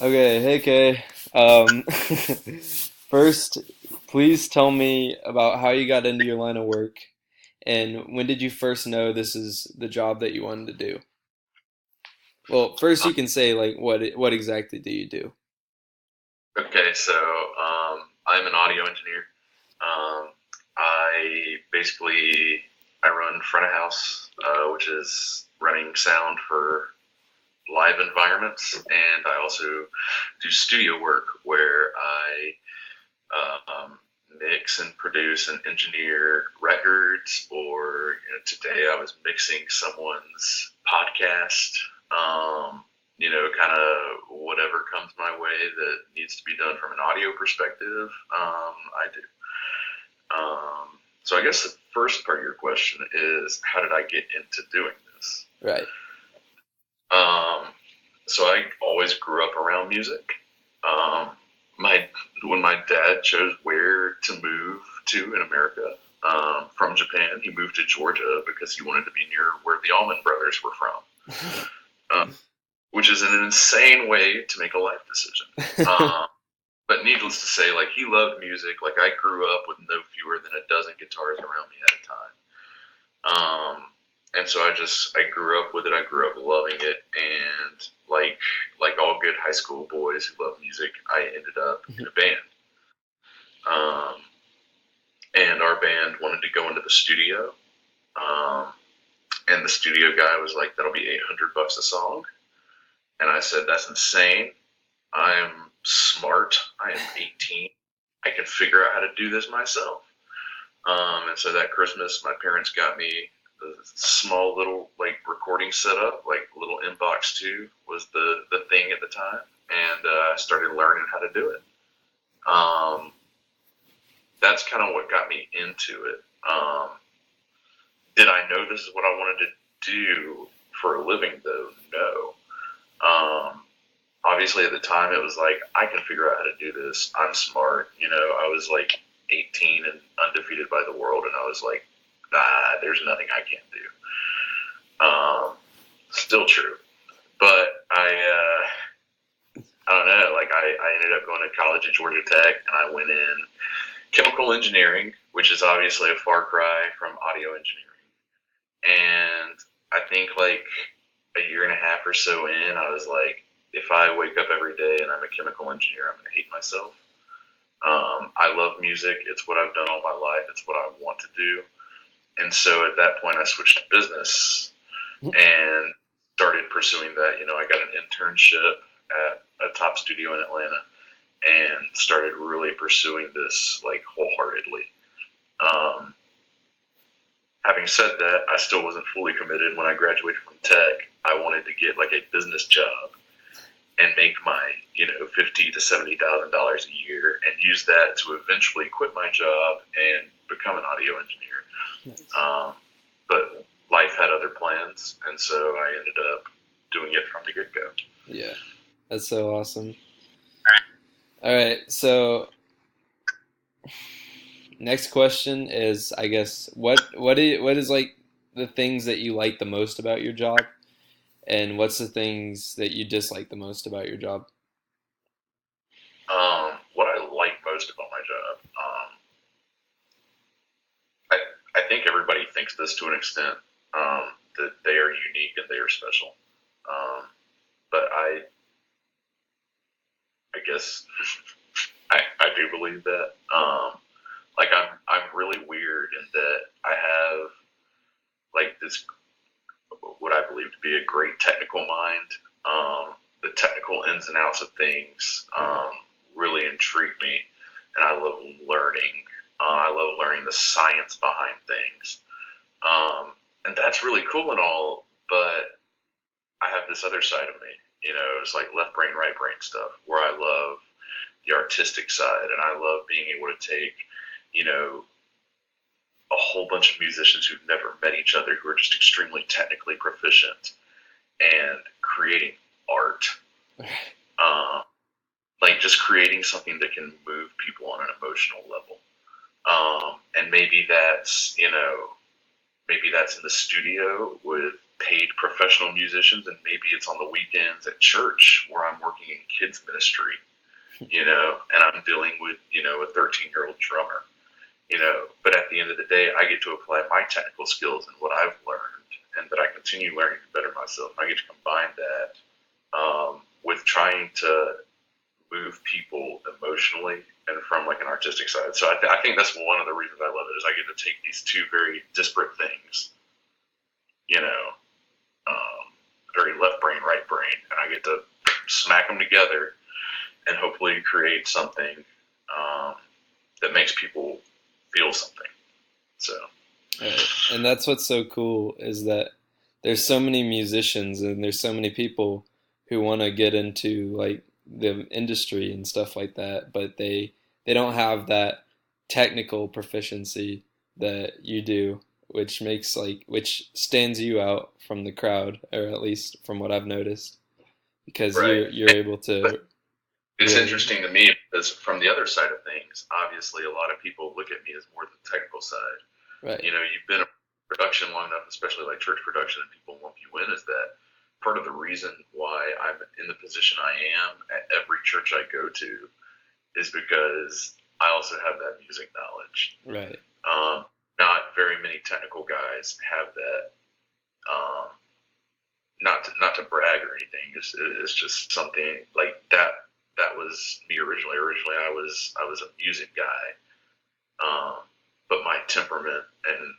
Okay, hey Kay. Um, First, please tell me about how you got into your line of work and when did you first know this is the job that you wanted to do? Well, first you can say like what exactly do you do? Okay, so I'm an audio engineer. Um, I basically I run front of house, which is running sound for live environments, and I also do studio work where I mix and produce and engineer records. Or today I was mixing someone's podcast. Um, kind of whatever comes my way that needs to be done from an audio perspective, I do. So I guess the first part of your question is how did I get into doing this? Right. Um, so I always grew up around music. Um, my when my dad chose where to move to in America from Japan, he moved to Georgia because he wanted to be near where the Allman Brothers were from, which is an insane way to make a life decision. But needless to say, like he loved music. Like I grew up with no fewer than a dozen guitars around me at a time. And so I grew up with it. I grew up loving it, and like all good high school boys who love music, I ended up in a band. Um, and our band wanted to go into the studio, um, and the studio guy was like, "That'll be $800 a song," and I said, "That's insane. I'm smart. I am 18. I can figure out how to do this myself." And so that Christmas, my parents got me a small little like recording setup, like little Inbox 2 was the thing at the time, and I started learning how to do it. Um, that's kind of what got me into it. Did I know this is what I wanted to do for a living though? No. Obviously at the time it was like I can figure out how to do this. I'm smart. I was like 18 and undefeated by the world, and I was like, there's nothing I can't do. Still true, but I don't know. Like I ended up going to college at Georgia Tech, and I went in chemical engineering, which is obviously a far cry from audio engineering. And I think like a year and a half or so in, I was like, if I wake up every day and I'm a chemical engineer, I'm going to hate myself. I love music. It's what I've done all my life. It's what I want to do. And so at that point, I switched to business and started pursuing that. I got an internship at a top studio in Atlanta and started really pursuing this like wholeheartedly. Um, Having said that, I still wasn't fully committed when I graduated from tech. I wanted to get like a business job and make my $50,000 to $70,000 a year and use that to eventually quit my job and become an audio engineer. Nice. But life had other plans, and so I ended up doing it from the get go. Yeah. That's so awesome. All right. So, next question is I guess what is like the things that you like the most about your job and what's the things that you dislike the most about your job? What I like most about my job, I, I think everybody thinks this to an extent, that they are unique and they are special. But I guess I do believe that. Like I'm really weird in that I have like this what I believe to be a great technical mind. The technical ins and outs of things Right. really intrigue me, and I love learning. I love learning the science behind things, and that's really cool and all. But I have this other side of me. It's like left brain, right brain stuff, where I love the artistic side, and I love being able to take, you know, a whole bunch of musicians who've never met each other, who are just extremely technically proficient, and creating art. Um, like just creating something that can move people on an emotional level. And maybe that's in the studio with paid professional musicians, and maybe it's on the weekends at church where I'm working in kids ministry, and I'm dealing with, a 13-year-old drummer, but at the end of the day, I get to apply my technical skills and what I've learned and that I continue learning to better myself. I get to combine that with trying to move people emotionally and from like an artistic side. So I think that's one of the reasons I love it is I get to take these two very disparate things, you know, very left brain, right brain, and I get to smack them together and hopefully create something that makes people feel something. So, Right. And that's what's so cool is that there's so many musicians and there's so many people who want to get into like the industry and stuff like that, but they don't have that technical proficiency that you do, which makes like which stands you out from the crowd, or at least from what I've noticed, because right. you're able But to it's really interesting to me because from the other side of things, obviously a lot of people look at me as more the technical side. right, You've been in production long enough, especially like church production, and people lump you in. Is that part of the reason why I'm in the position I am at every church I go to is because I also have that music knowledge. right, Not very many technical guys have that. Um, not to brag or anything. It's just something like that. That was me originally. Originally, I was a music guy, but my temperament and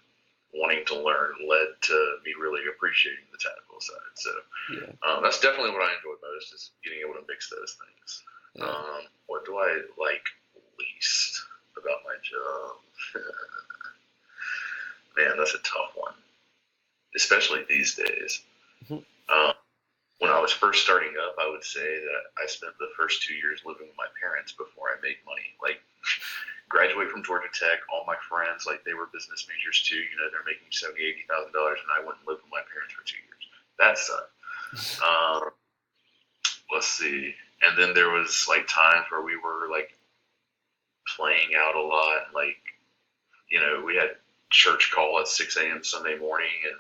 wanting to learn led to me really appreciating the technical side. So yeah, that's definitely what I enjoy most is getting able to mix those things. yeah. What do I like least about my job? Man, that's a tough one, especially these days. Um, when I was first starting up, I would say that I spent the first 2 years living with my parents before I made money. Like, graduate from Georgia Tech, all my friends, like, they were business majors too. They're making $70,000, $80,000, and I went and lived with my parents for 2 years. That sucked. Um, let's see. And then there was like times where we were like playing out a lot. Like, we had church call at 6 a.m. Sunday morning, and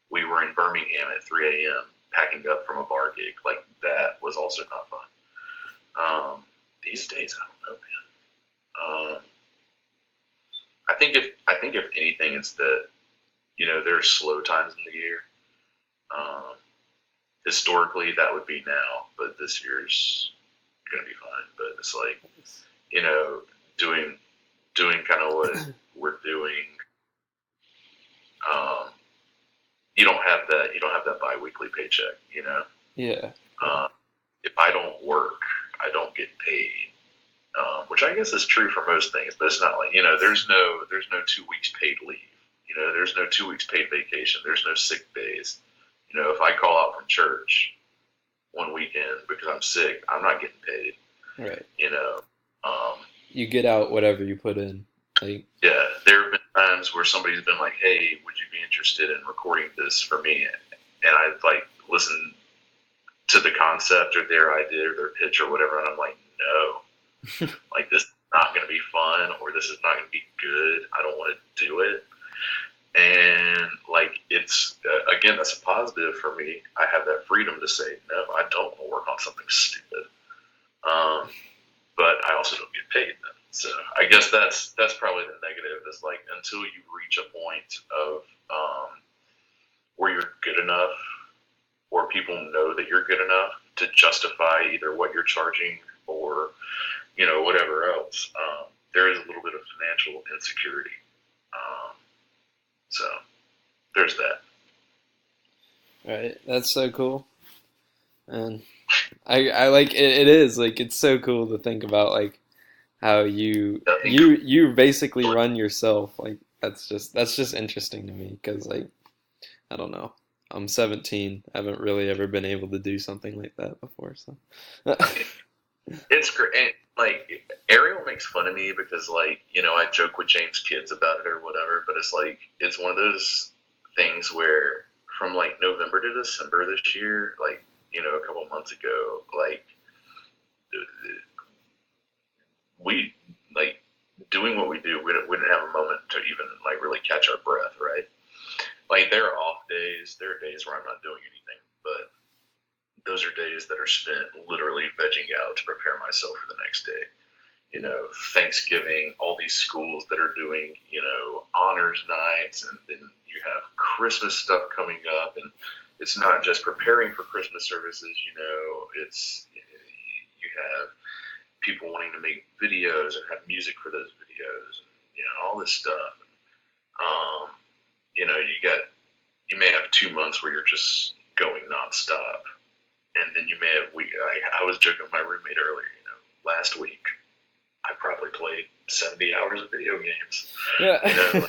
we were in Birmingham at 3 a.m. packing up from a bar gig. Like that was also not fun. These days, I don't know, man. I think if anything, it's that there are slow times in the year. Um, Historically, that would be now, but this year's gonna be fine. But it's like you know doing doing kind of what we're doing. Um, you don't have that biweekly paycheck. Yeah, Uh, if I don't work, I don't get paid. Which I guess is true for most things, but it's not like there's no 2 weeks paid leave. There's no 2 weeks paid vacation. There's no sick days. If I call out from church one weekend because I'm sick, I'm not getting paid. right. You know, um, You get out whatever you put in. Like, yeah, there have been times where somebody's been like, "Hey, would you be interested in recording this for me?" And I've like listened to the concept or their idea or their pitch or whatever, and I'm like, "No, like this is not going to be fun or this is not going to be good. I don't want to do it." And like it's again, that's a positive for me. I have that freedom to say no. I don't want to work on something stupid, um, but I also don't get paid then. So I guess that's probably the negative. Is like until you reach a point of where you're good enough, or people know that you're good enough to justify either what you're charging or whatever else. There is a little bit of financial insecurity. Um, so there's that. right. That's so cool. And I like it, it is like it's so cool to think about like how you I think you you basically run yourself. Like that's just interesting to me because like I don't know. I'm 17. I haven't really ever been able to do something like that before, so it's great. And, like Ariel makes fun of me because I joke with James' kids about it or whatever. But it's like it's one of those things where from like November to December this year, like a couple months ago, like we like doing what we do. We didn't have a moment to even like really catch our breath, right? Like there are off days. There are days where I'm not doing anything, but those are days that are spent literally vegging out to prepare myself for the next day. Thanksgiving, all these schools that are doing, honors nights, and then you have Christmas stuff coming up, and it's not just preparing for Christmas services, it's you have people wanting to make videos and have music for those videos, and all this stuff. Um, you may have 2 months where you're just going nonstop, and then you may have week. I was joking with my roommate earlier. Last week I probably played 70 hours of video games. Yeah.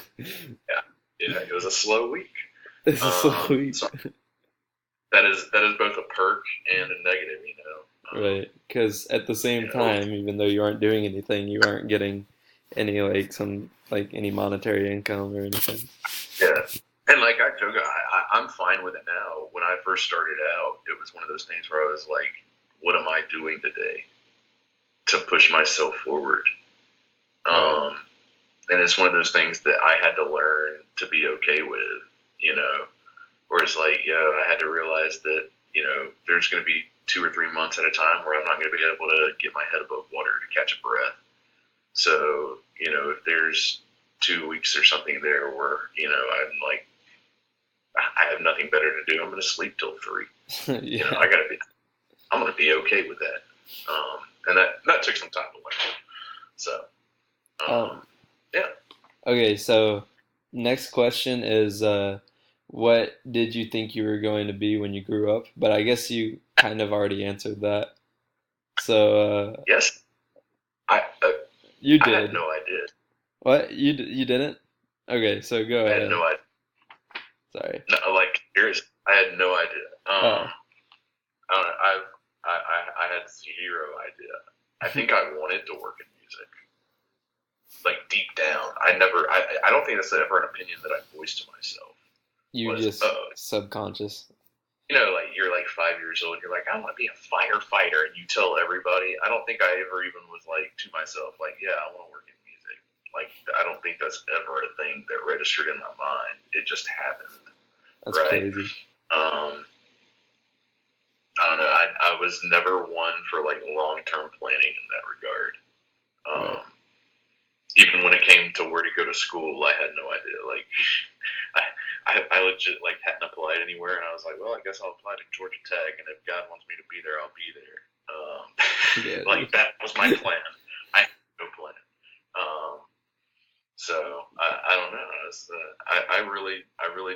Yeah, it was a slow week. This is so sweet. So that is both a perk and a negative. Right, because at the same time, even though you aren't doing anything, you aren't getting any any monetary income or anything. Yeah, and like I joke, I'm fine with it now. When I first started out, it was one of those things where I was like, "What am I doing today to push myself forward?" And it's one of those things that I had to learn to be okay with, where it's like, I had to realize that, there's going to be 2 or 3 months at a time where I'm not going to be able to get my head above water to catch a breath. So, if there's 2 weeks or something there where, I'm like, I have nothing better to do, I'm going to sleep till 3. Yeah. I'm going to be okay with that. And that took some time to learn. So, yeah. Okay, so next question is, what did you think you were going to be when you grew up? But I guess you kind of already answered that. So, Yes, you I had did. no idea. What? You didn't? Okay, so go I had ahead. no idea. Sorry. No, like, seriously, I had no idea. Oh, I don't know, I had zero idea. I think I wanted to work in music, like deep down. I don't think that's ever an opinion that I voiced to myself. you just subconscious. Like you're like 5 years old, and you're like, I want to be a firefighter, and you tell everybody. I don't think I ever even was like to myself, like, yeah, I want to work in music. Like, I don't think that's ever a thing that registered in my mind. It just happened, That's right? crazy. I don't know. I was never one for like long term planning in that regard. Right. Even when it came to where to go to school, I had no idea. Like, I legit like hadn't applied anywhere, and I was like, well, I guess I'll apply to Georgia Tech, and if God wants me to be there, I'll be there. Yeah, Like that was my plan. I had no plan. So I don't know. I really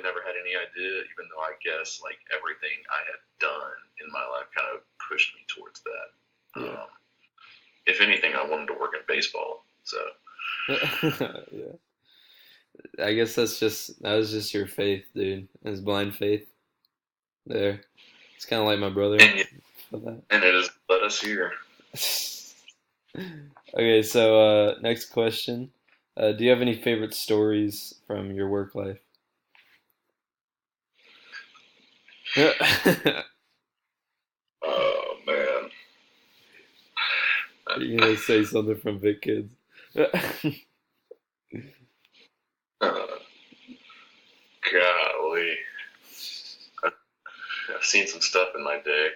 never had any idea, even though I guess like everything I had done in my life kind of pushed me towards that. yeah. If anything, I wanted to work in baseball. So Yeah. I guess that was just your faith, dude. It's blind faith there. It's kind of like my brother and for that. and it has led us here. Okay, so next question. Do you have any favorite stories from your work life? Are Oh man. you gonna say something from Vic Kids? Uh, Golly, I've seen some stuff in my day.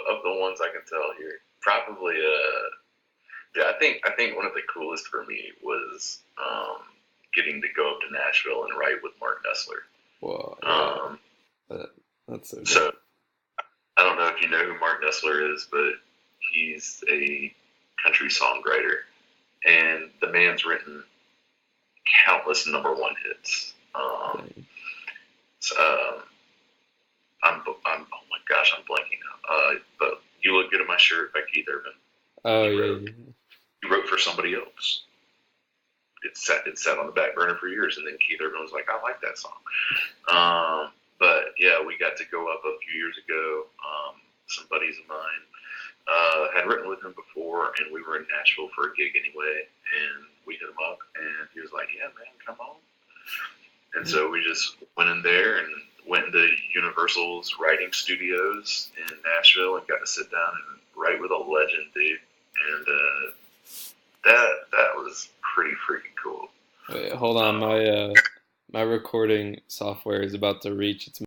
Of the ones I can tell here, probably yeah, I think one of the coolest for me was getting to go up to Nashville and write with Mark Nessler. Whoa, yeah, Um, that, that's so so dope. I don't know if you know who Mark Nessler is, but he's a country songwriter, and the man's written countless number one hits. Dang. So, oh my gosh, I'm blanking now. But "You Look Good in My Shirt" by Keith Urban. Oh He yeah, wrote. yeah. He wrote for somebody else. It sat on the back burner for years, and then Keith Urban was like, "I like that song." But yeah, we got to go up a few years ago. Some buddies of mine had written with him before, and we were in Nashville for a gig anyway. And we hit him up, and he was like, "Yeah, man, come on." And so we just went in there and went into Universal's writing studios in Nashville and got to sit down and write with a legend, dude. And that was pretty freaking cool. Wait, hold on, Um, my recording software is about to reach its